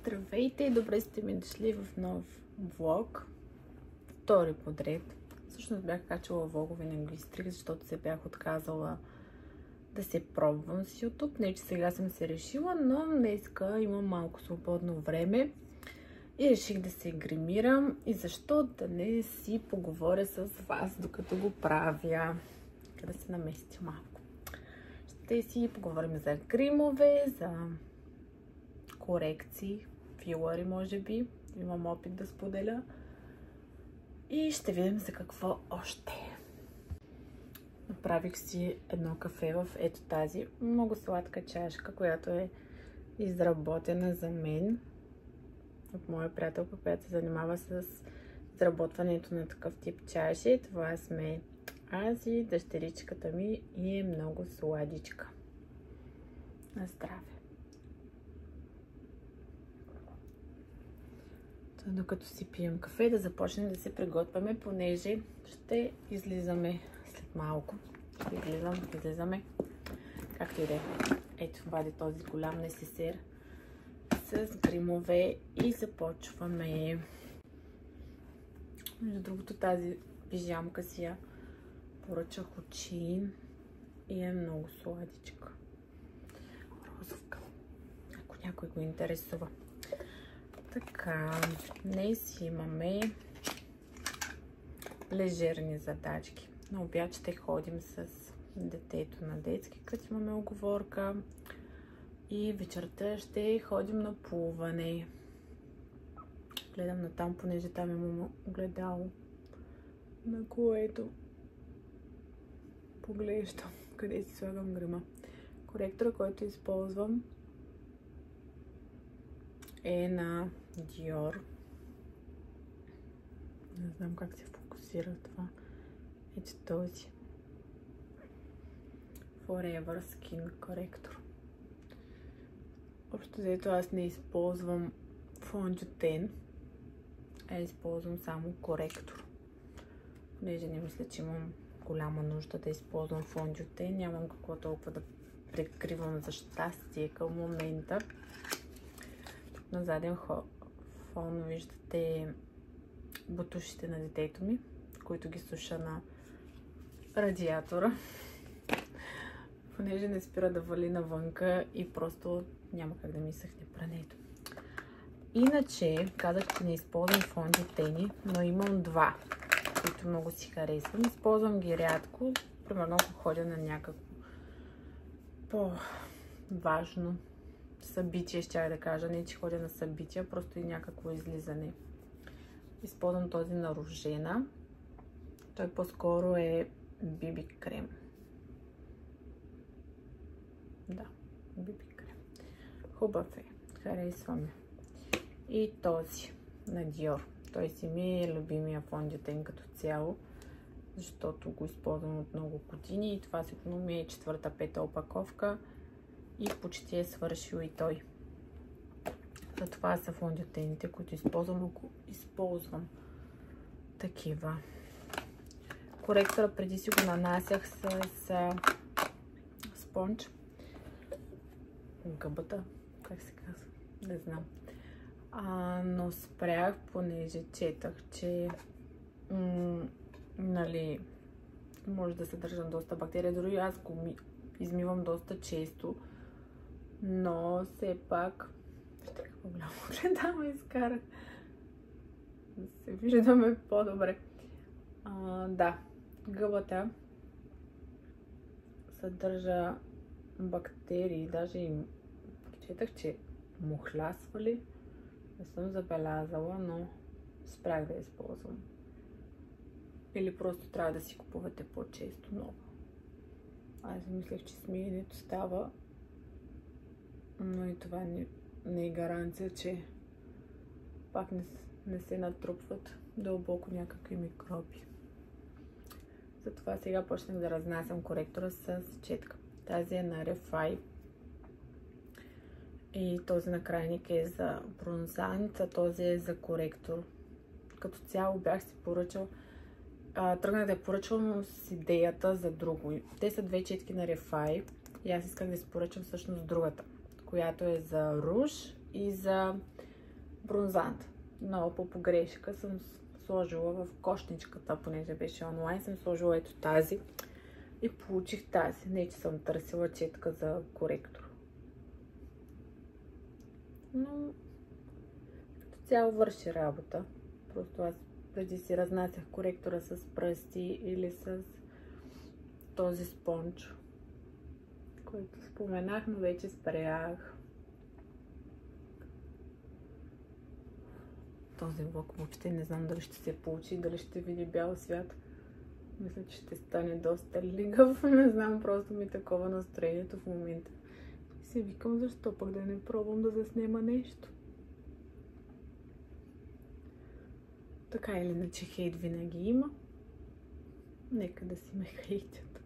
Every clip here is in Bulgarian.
Здравейте! Добре сте ми дошли в нов влог. Втори подред. Всъщност бях качала влогове на английски, защото се бях отказала да се пробвам с YouTube. Не, че сега съм се решила, но днеска имам малко свободно време и реших да се гримирам. И защо да не си поговоря с вас, докато го правя. Да се наместя малко. Ще си поговорим за гримове, за корекции, филъри може би. Имам опит да споделя. И ще видим за какво още. Направих си едно кафе в ето тази много сладка чашка, която е изработена за мен от моя приятелка, която се занимава с изработването на такъв тип чаши. Това сме аз и дъщеричката ми и е много сладичка. На здраве! Докато си пием кафе, да започнем да се приготвяме, понеже ще излизаме след малко. Излизаме. Както и да е. Ето, вади този голям несесер с гримове и започваме. Между другото, тази пижамка си я поръчах от Shein и е много сладичка. Розовка. Ако някой го интересува. Така, днес имаме лежерни задачки. На обяд ще ходим с детето на детски, като имаме уговорка. И вечерта ще ходим на плуване. Гледам на там, понеже там имам огледало, на което поглеждам къде си слагам грима. Коректора, който използвам, е на Dior. Не знам как се фокусира това. Ето този. Forever Skin коректор. Общо взето аз не използвам фондютен, а използвам само коректор. Понеже не мисля, че имам голяма нужда да използвам фондютен. Нямам какво толкова да прикривам за щастие към момента. На заден фон виждате бутушите на детето ми, които ги суша на радиатора. Понеже не спира да вали навънка и просто няма как да ми съхне прането. Иначе казах, че не използвам фондютени, но имам два, които много си харесвам. Използвам ги рядко, примерно ако ходя на някакво по-важно събитие, ще да кажа, не че ходя на събития, просто и някакво излизане. Използвам този на Рожена. Той по-скоро е биби крем. Да, биби крем. Хубав е, харесваме. И този на Dior. Той си ми е любимия фондютен като цяло, защото го използвам от много години и това сигурно ми е 4-5 опаковка и почти е свършил и той. Това са фондютените, които използвам, ако използвам такива. Коректора преди си го нанасях с спонж. Гъбата, как се казва? Не знам. Но спрях, понеже четах, че нали, може да съдържа доста бактерии. Дори аз го измивам доста често, но все пак вижте какво голямо огледало изкарах. Да се виждаме по-добре. Да, гъбата съдържа бактерии, даже и четах, че мухлясвали. Не съм забелязала, но спрях да използвам. Или просто трябва да си купувате по-често ново. Аз мислех, че смиенето става, но и това не е гаранция, че пак не се натрупват дълбоко някакви микроби. Затова сега почнах да разнасям коректора с четка. Тази е на Refy. И този накрайник е за бронзант, а този е за коректор. Като цяло бях си поръчал, тръгнах да я поръчвам с идеята за друго. Те са две четки на Refy и аз исках да си поръчам всъщност другата, която е за руж и за бронзант. Много по погрешка съм сложила в кошничката, понеже беше онлайн, съм сложила ето тази и получих тази. Не, че съм търсила четка за коректор. Но като цяло върши работа. Просто аз преди си разнасях коректора с пръсти или с този спонж, който споменах, но вече спрях. Този влог въобще не знам дали ще се получи, дали ще види бял свят. Мисля, че ще стане доста лигав. Не знам, просто ми такова настроението в момента. И си викам, защо пък да не пробвам да заснема нещо. Така или иначе хейт винаги има. Нека да си ме хейтят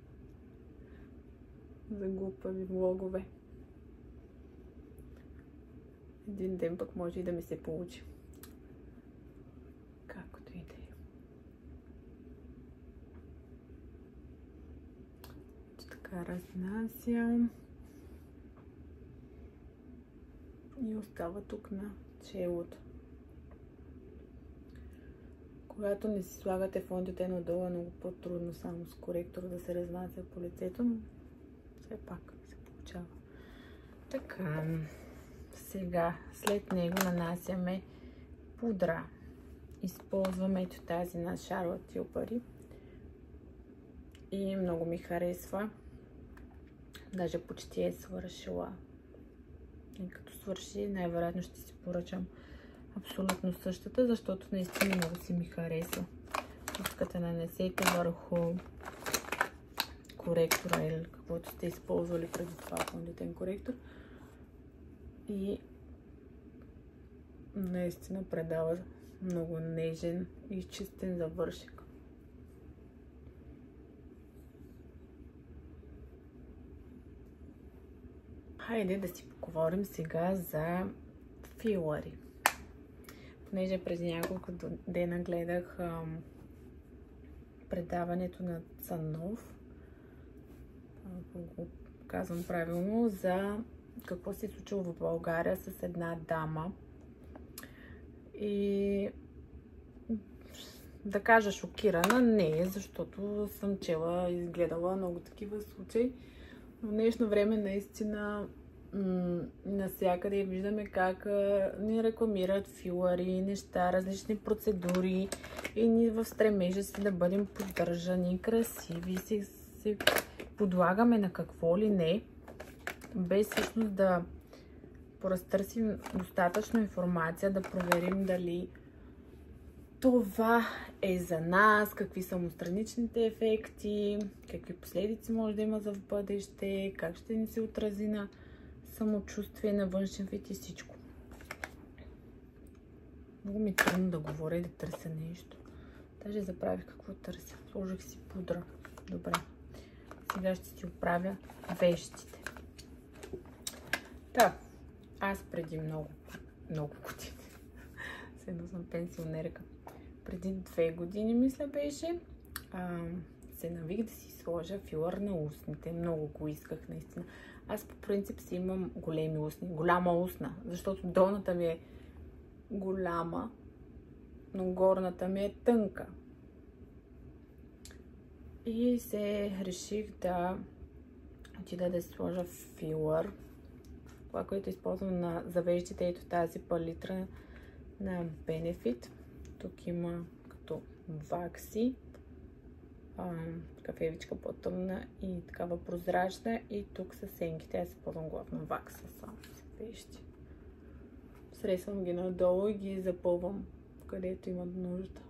за глупави влогове. Един ден пък може и да ми се получи. Както и да е. Така разнасям. И остава тук на челото. Когато не си слагате фондите надолу, е много по-трудно само с коректор да се разнася по лицето, но все пак се получава. Така, сега след него нанасяме пудра. Използваме ето тази на Charlotte Tilbury и много ми харесва. Даже почти е свършила. И като свърши, най-вероятно ще си поръчам абсолютно същата, защото наистина много си ми харесва. Искате да нанесете върху коректора или каквото сте използвали преди това фондитен коректор. И наистина предава много нежен и чистен завършек. Хайде да си поговорим сега за филъри. Понеже преди няколко дена гледах предаването на Цанов, ако го казвам правилно, за какво се е случило в България с една дама. И да кажа шокирана, не, защото съм чела и изгледала много такива случаи. В днешно време наистина навсякъде виждаме как ни рекламират филъри, неща, различни процедури и ние в стремежа си да бъдем поддържани, красиви, си подлагаме на какво ли не, без всъщност да поразтърсим достатъчно информация, да проверим дали това е за нас, какви са му страничните ефекти, какви последици може да има за в бъдеще, как ще ни се отрази на самочувствие, на външен вид и всичко. Много ми е трудно да говоря и да търся нещо. Даже забравих какво търся. Сложих си пудра. Добре. Сега ще си оправя вещите. Так, аз преди много години, седно съм пенсионерка, преди 2 години, мисля беше, се навих да си сложа филър на устните. Много го исках, наистина. Аз по принцип си имам големи устни, голяма устна, защото долната ми е голяма, но горната ми е тънка. И се реших да отида да си сложа филър. Това, което използвам за веждите, ето тази палитра на Benefit. Тук има като вакси, кафевичка по-тъмна и такава прозрачна, и тук са сенките. Аз използвам главно вакса само за вежди. Сресвам ги надолу и ги запълвам където имат нужда.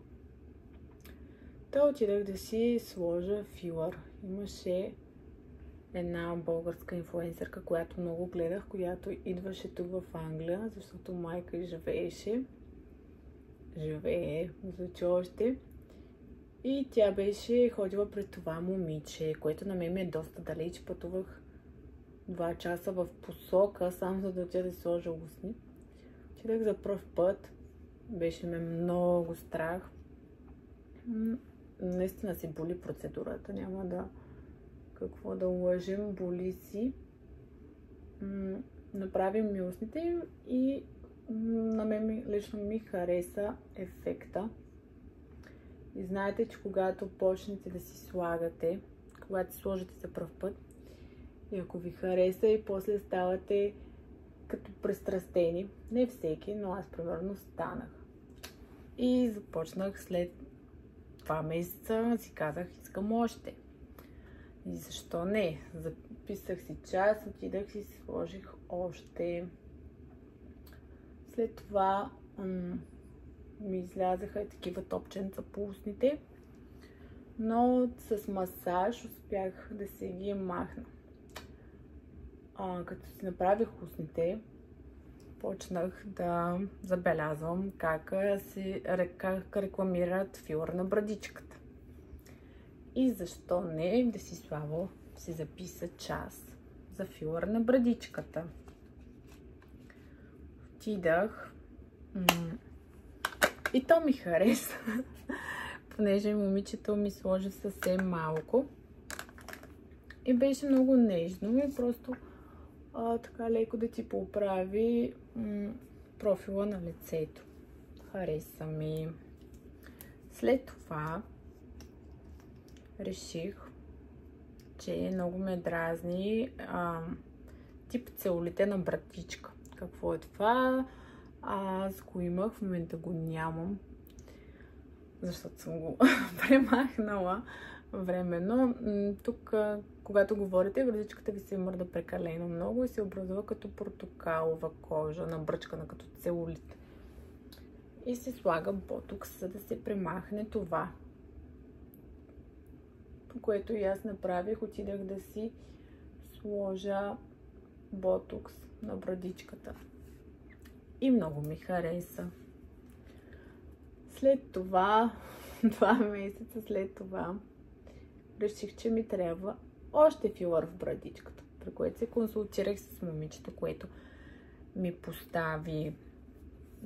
Та отидах да си сложа филър. Имаше една българска инфлуенсърка, която много гледах, която идваше тук в Англия, защото майка живее, звучи още. И тя беше ходила пред това момиче, което на мен ми е доста далеч. Пътувах 2 часа в посока, само за да отида да сложа устни. Отидах за пръв път. Беше ме много страх. Наистина си боли процедурата, няма да какво да лъжим, боли си. Направим ми устните и на мен лично ми хареса ефекта. И знаете, че когато почнете да си слагате, когато сложите за пръв път, и ако ви хареса и после ставате като пристрастени, не всеки, но аз примерно станах. И започнах след 2 месеца, си казах, искам още. И защо не? Записах си час, отидах и си сложих още. След това ми излязаха и такива топченца по устните, но с масаж успях да се ги махна. Като си направих устните, почнах да забелязвам как рекламират филър на брадичката. И защо не да си слава, си записа час за филър на брадичката. Отидах и то ми хареса, понеже момичето ми сложи съвсем малко и беше много нежно и просто така леко да ти поправи профила на лицето. Хареса ми. След това реших, че много ме дразни тип целулите на братичка. Какво е това? Аз го имах, в момента го нямам, защото съм го премахнала временно. Тук, когато говорите, брадичката ви се мърда прекалено много и се образува като портокалова кожа, набръчкана като целулит. И се слага ботокс, за да се премахне това. По което и аз направих, отидах да си сложа ботокс на брадичката. И много ми хареса. След това, 2 месеца след това, реших, че ми трябва още филър в брадичката. При което се консултирах с момичето, което ми постави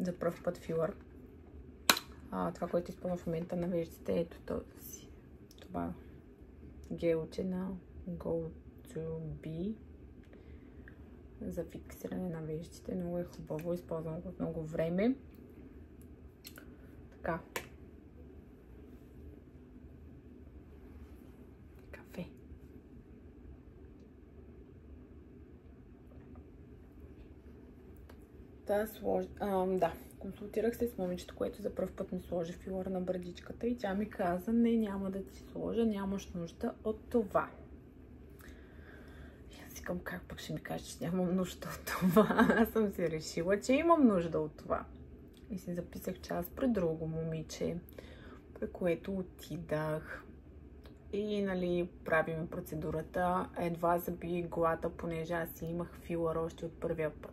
за пръв път филър. Това, което изпълня в момента на веждите, ето този. Това гелче на Go2B за фиксиране на веждите. Много е хубаво, използвам го от много време. Така. Кафе. Да, консултирах се с момичето, което за пръв път ми сложи филър на брадичката и тя ми каза, не, няма да ти сложа, нямаш нужда от това. И аз викам, как пък ще ми кажеш, че нямам нужда от това? Аз съм си решила, че имам нужда от това. И си записах час при друго момиче, при което отидах. И, нали, правим процедурата. Едва заби глата, понеже аз си имах филър още от първия път.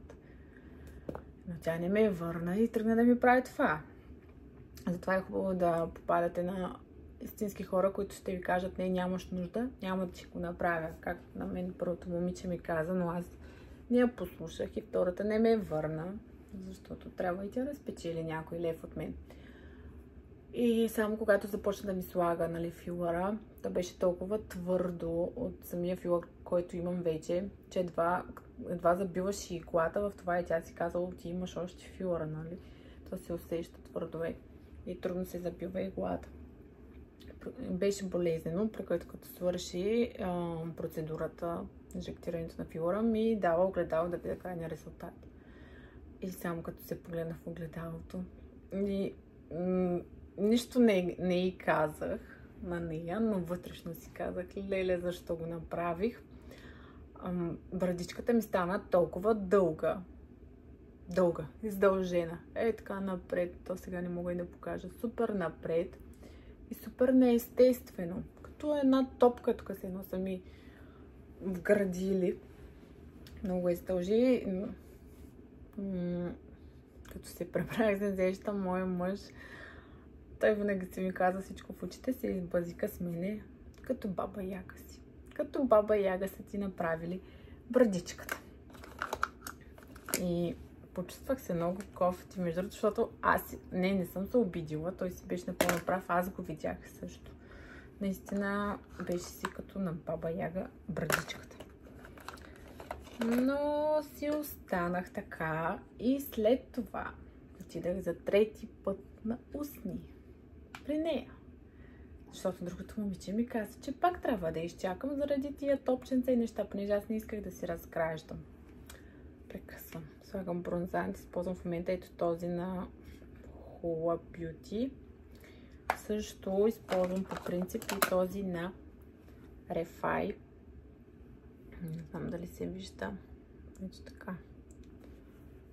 Но тя не ме върна и тръгна да ми прави това. Затова е хубаво да попадате на истински хора, които ще ви кажат, не, нямаш нужда, няма да си го направя. Както на мен първото момиче ми каза, но аз не я послушах и втората не ме върна, защото трябва и тя да спечели някой лев от мен. И само когато започна да ми слага, нали, филъра, да беше толкова твърдо от самия филър, който имам вече, че едва забиваш и иглата в това и тя си казала, ти имаш още филъра, нали? То се усеща твърдо и трудно се забива иглата. Беше болезнено, при което като свърши процедурата, инжектирането на филъра, ми дава огледало да видя крайния резултат. И само като се погледна в огледалото, нищо не й казах на нея, но вътрешно си казах, леле, защо го направих. Брадичката ми стана толкова дълга, издължена. Така напред, то сега не мога и да покажа. Супер напред и супер неестествено. Като една топка, тук се едно са ми вградили. Много издължи. Като се преправих за надежда, моя мъж, той винаги си ми каза всичко в очите, се избазика с мене, като баба Яга си. Като баба Яга са ти направили брадичката. И почувствах се много кофти, между другото, защото аз не съм се обидила, той си беше напълно прав, аз го видях също. Наистина беше си като на баба Яга брадичката. Но си останах така и след това отидах за трети път на устни при нея. Защото другото момиче ми каза, че пак трябва да изчакам заради тия топченца и неща, понеже аз не исках да си разкраждам. Прекъсвам. Слагам бронзант, използвам в момента ето този на Hoola Beauty. Също използвам по принцип и този на Refy. Не знам дали се вижда. Ето така.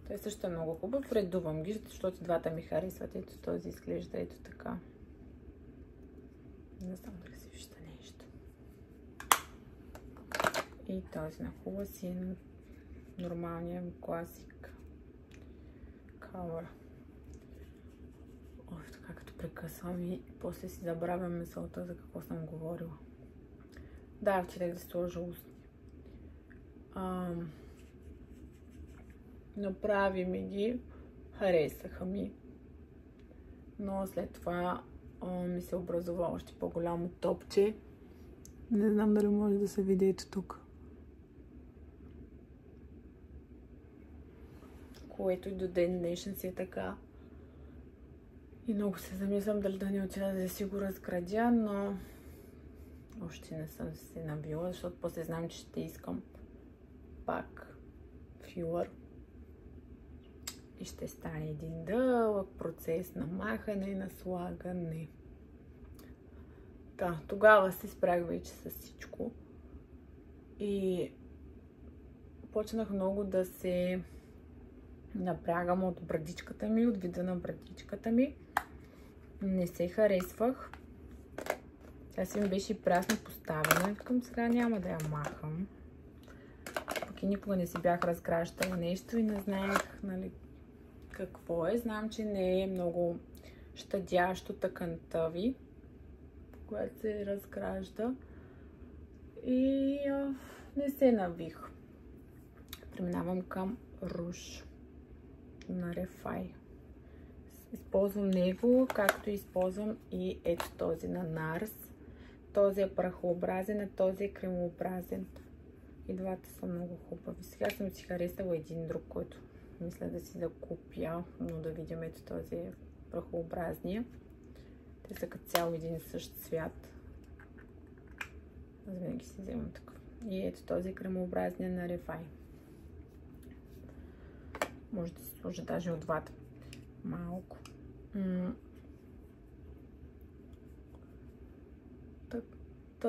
Той също е много хубав. Редувам ги, защото двата ми харесват. Ето този изглежда ето така. Не знам дали се вижда нещо. И този на Hoola си е нормалния класик color. Ой, така като прекъсвам и после си забравям мисълта за какво съм говорила. Да, вчера да сложа устни. Направи ми ги, харесаха ми, но след това ми се образува още по-голямо топче. Не знам дали може да се види ето тук. Което и до ден днешен си е така. И много се замислям дали да не отида да си го разградя, но още не съм се навила, защото после знам, че ще искам пак филър. И ще стане един дълъг процес на махане и на слагане. Да, тогава се спрях вече с всичко. И почнах много да се напрягам от брадичката ми, от вида на брадичката ми. Не се харесвах. Тя си ми беше прясно поставена. Викам, сега няма да я махам. Пък и никога не си бях разграждала нещо и не знаех, нали, какво е. Знам, че не е много щадящо тъканта ви, която се разгражда. И не се навих. Преминавам към руж на Refy. Използвам него, както използвам и ето този на NARS. Този е прахообразен, а този е кремообразен. И двата са много хубави. Сега съм си харесала един друг, който мисля да си закупя, но да видим ето този е прахообразния. Те са като цяло един и същ цвят. Аз винаги си вземам такъв. И ето този кремообразния на Refy. Може да се сложи даже от двата. Малко.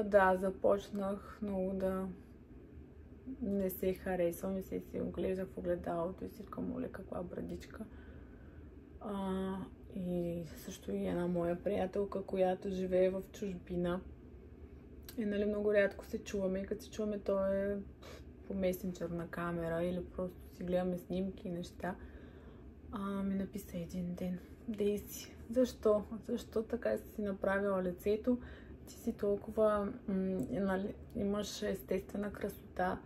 Да, започнах много да не се харесвам и се оглеждах в огледалото и си викам, моля, каква брадичка. И също и една моя приятелка, която живее в чужбина. И нали много рядко се чуваме. И като се чуваме, то е по месенджерна камера или просто си гледаме снимки и неща. Ми написа един ден: Дейси, защо? Защо така си направила лицето? Ти си толкова, нали, имаш естествена красота.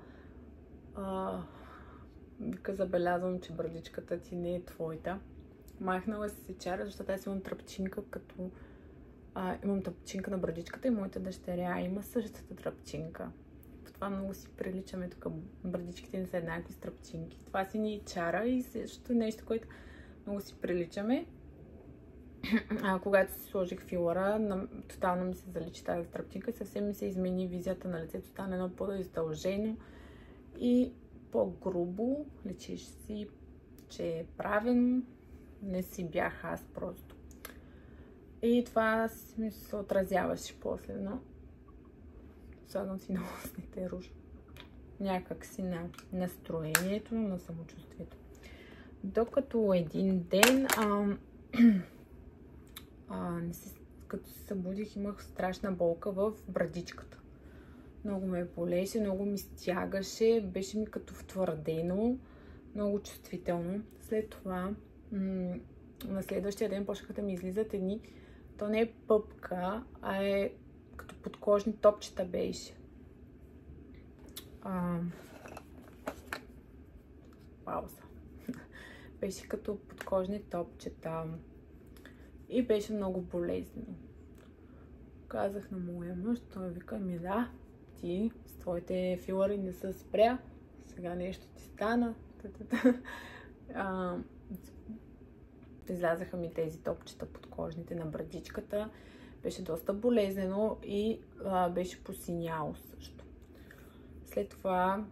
Вика, забелязвам, че брадичката ти не е твоята. Махнала си се чара, защото аз имам тръпчинка, като имам тръпчинка на брадичката и моята дъщеря има същата тръпчинка. В това много си приличаме, тук брадичките не са еднакви с тръпчинки. Това си ни чара и също нещо, което много си приличаме. Когато си сложих филъра, тотално ми се заличи тази тръпчинка и съвсем ми се измени визията на лицето. Стана едно по-издължено и по-грубо. Личиш си, че е правилно. Не си бях аз просто. И това ми се отразяваше после, но слагам си на устните руж. Някак си на настроението, на самочувствието. Докато един ден, като се събудих, имах страшна болка в брадичката. Много ме болеше, много ми стягаше, беше ми като втвърдено, много чувствително. След това, на следващия ден почнаха да ми излизат едни, то не е пъпка, а е като подкожни топчета беше. Пауза. Беше като подкожни топчета и беше много болезнено. Казах на моя мъж, той вика ми: да, ти с твоите филъри не се спря, сега нещо ти стана. излязаха ми тези топчета под кожните на брадичката. Беше доста болезнено и беше посиняло също. След това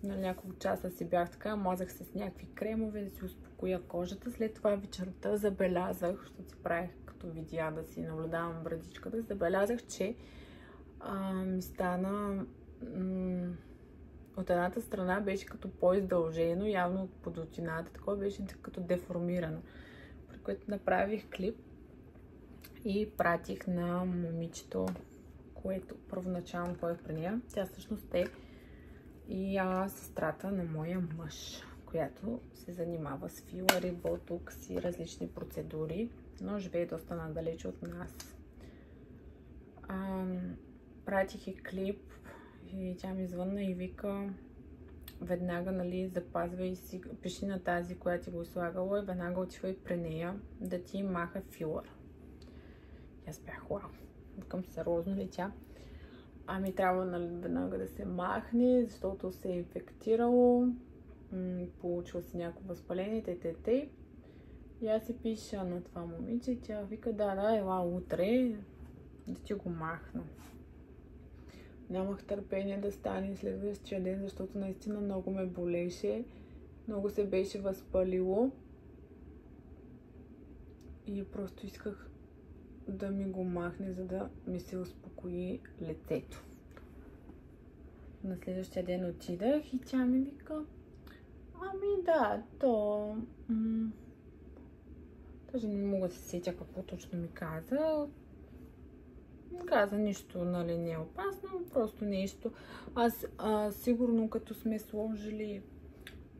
на няколко часа си бях така, мазах се с някакви кремове да си успокоя кожата. След това вечерта забелязах, защото си правих като видеа да си наблюдавам брадичката, забелязах, че ми стана от едната страна беше като по-издължено, явно от подотината, такова беше като деформирано. При което направих клип и пратих на момичето, което първоначално ходех при нея. Тя всъщност е и сестрата на моя мъж, която се занимава с филъри, ботокс и различни процедури, но живее доста надалече от нас. Пратих и клип и тя ми звънна и вика веднага, нали, запазвай си, пиши на тази, която ти го слагала и веднага отивай при нея да ти маха филър. И аз бях, вау, викам сериозно ли тя? Ами трябва, нали, веднага да се махне, защото се е инфектирало, получила си някакво възпаление, т.т. И аз си пиша на това момиче и тя вика, да, ела утре да ти го махна. Нямах търпение да стане следващия ден, защото наистина много ме болеше, много се беше възпалило и просто исках да ми го махне, за да ми се успокои лицето. На следващия ден отидах и тя ми вика, ами да, то... Даже не мога да се сетя какво точно ми каза. Каза нищо, нали, не е опасно, просто нещо. Аз сигурно като сме сложили...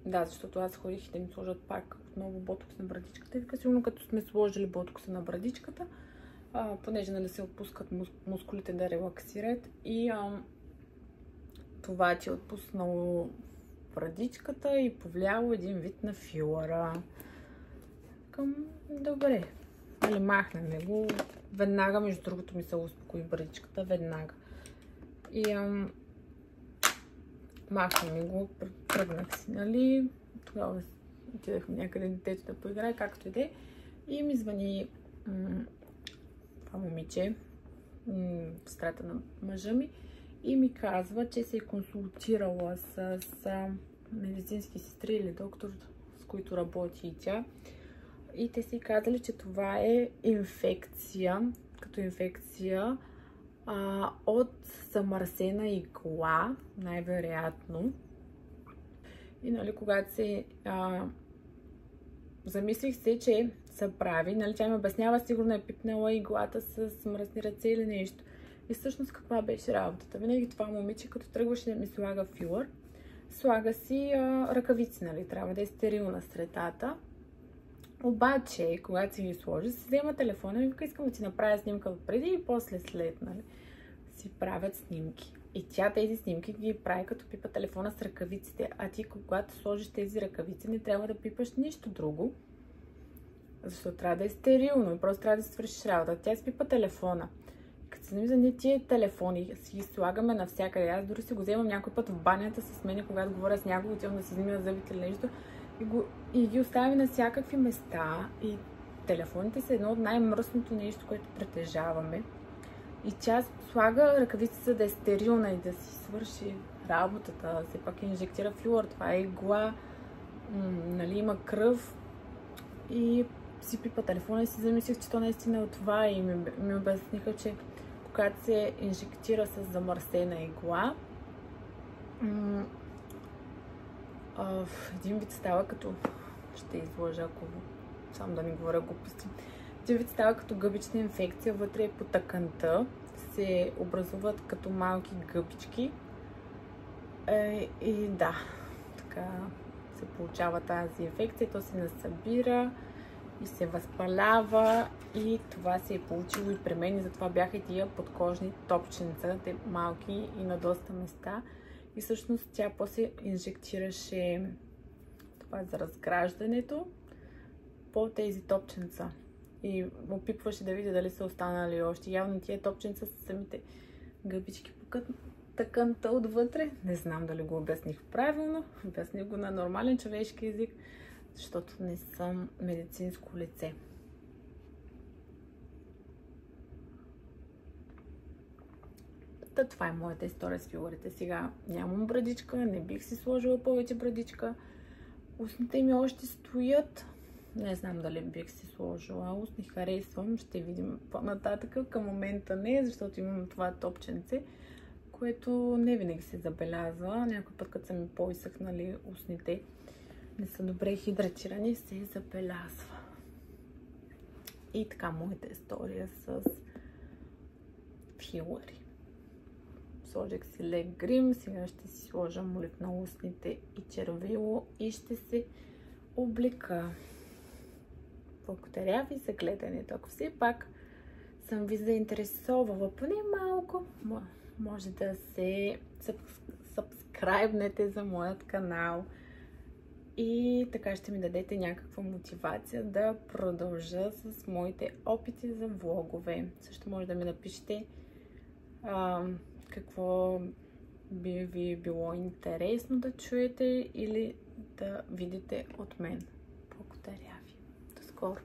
Да, защото аз ходих и да ми сложат пак отново ботокс на брадичката. И сигурно като сме сложили ботокса на брадичката, понеже, нали, се отпускат мускулите да релаксират и това ти е отпуснало брадичката и повлияло един вид на филъра. Добре, нали, махнем го. Веднага, между другото, ми се успокои брадичката, веднага. И махнем го, тръгнах си, нали. Тогава отидахме някъде детето да поиграе, както и да е. И ми звъни това момиче, сестрата на мъжа ми, и ми казва, че се е консултирала с медицински сестри или доктор, с които работи и тя. И те си казали, че това е инфекция, като инфекция от замърсена игла, най-вероятно. И, нали, когато се замислих се, че са прави, нали, тя ми обяснява, сигурно е пипнала иглата с мръсни ръце или нещо. И всъщност каква беше работата? Винаги това момиче, като тръгваше да ми слага филър, слага си ръкавици, нали, трябва да е стерилна средата. Обаче, когато си ги сложи, се взема телефона и вика, искам да ти направя снимка преди и после след, нали, си правят снимки. И тя тези снимки ги прави като пипа телефона с ръкавиците. А ти, когато сложиш тези ръкавици, не трябва да пипаш нищо друго, защото трябва да е стерилно и просто трябва да си свършиш работа. Тя си пипа телефона. Като се за ние тия телефони си ги слагаме навсякъде. Аз дори си го вземам някой път в банята с мен, когато говоря с някого, отивам да си измия зъбите или нещо. И ги оставяме на всякакви места. И телефоните са едно от най-мръсното нещо, което притежаваме. И тя слага ръкавицата, за да е стерилна и да си свърши работата. Все пак инжектира филър. Това е игла. Нали, има кръв. И си пипа телефона и си замислих, че то наистина е от това. И ми обясниха, че когато се инжектира с замърсена игла, един вид става като... Ще излъжа, ако само да не говоря глупости. Един вид става като гъбична инфекция. Вътре по тъканта се образуват като малки гъбички. И да, така се получава тази инфекция. То се насъбира и се възпалява. И това се е получило и при мен. И затова бяха и тия подкожни топченца, те малки и на доста места. И всъщност тя после инжектираше това за разграждането по тези топченца. И опитваше да види дали са останали още. Явно тия топченца са самите гъбички по тъканта отвътре. Не знам дали го обясних правилно. Обясних го на нормален човешки език. защото не съм медицинско лице. Това е моята история с фигурите. Сега нямам брадичка, не бих си сложила повече брадичка. Устните ми още стоят. Не знам дали бих си сложила. Устни харесвам. Ще видим по-нататък. Към момента не, защото имам това топченце, което не винаги се забелязва. Някой път, като са ми по-изсъхнали устните, не са добре хидратирани, се забелязва. И така, моята история с филъри. Сложих си лек грим, сега ще си сложа молив на устните и червило и ще се облека. Благодаря ви за гледането. Ако все пак съм ви заинтересовала поне малко, може да се сабскрайбнете за моят канал и така ще ми дадете някаква мотивация да продължа с моите опити за влогове. Също може да ми напишете какво би ви било интересно да чуете или да видите от мен. Благодаря ви. До скоро!